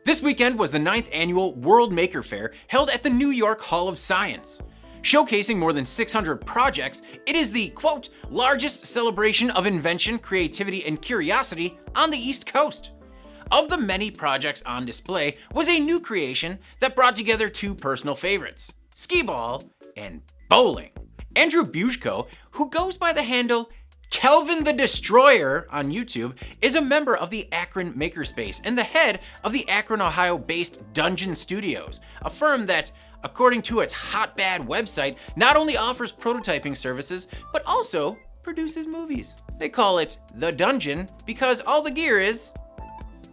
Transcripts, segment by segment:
This weekend was the 9th annual World Maker Faire held at the New York Hall of Science. Showcasing more than 600 projects, it is the, quote, largest celebration of invention, creativity, and curiosity on the East Coast. Of the many projects on display was a new creation that brought together two personal favorites, SkeeBall and bowling. Andrew Bushko, who goes by the handle Kelvin the Destroyer on YouTube, is a member of the Akron Makerspace and the head of the Akron, Ohio-based Dungeon Studios, a firm that, according to its Hotbad website, not only offers prototyping services, but also produces movies. They call it The Dungeon because all the gear is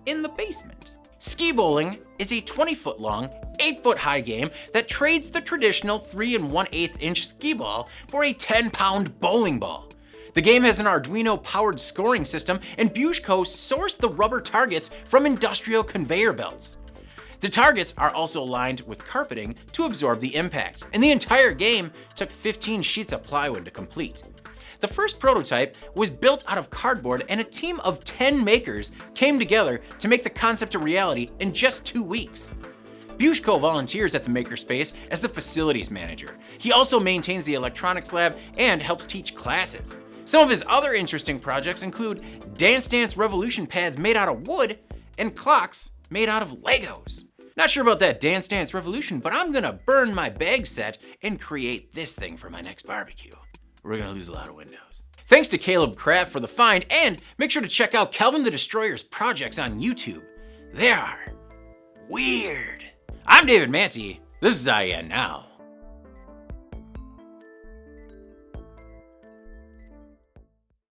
in the basement. Ski bowling is a 20-foot long, 8-foot high game that trades the traditional 3 1/8 inch skee ball for a 10-pound bowling ball. The game has an Arduino-powered scoring system, and Bushko sourced the rubber targets from industrial conveyor belts. The targets are also lined with carpeting to absorb the impact, and the entire game took 15 sheets of plywood to complete. The first prototype was built out of cardboard, and a team of 10 makers came together to make the concept a reality in just 2 weeks. Bushko volunteers at the Makerspace as the facilities manager. He also maintains the electronics lab and helps teach classes. Some of his other interesting projects include Dance Dance Revolution pads made out of wood and clocks made out of Legos. Not sure about that Dance Dance Revolution, but I'm gonna burn my bag set and create this thing for my next barbecue. We're gonna lose a lot of windows. Thanks to Caleb Kraft for the find, and make sure to check out Kelvin the Destroyer's projects on YouTube. They are weird. I'm David Manti. This is IEN Now.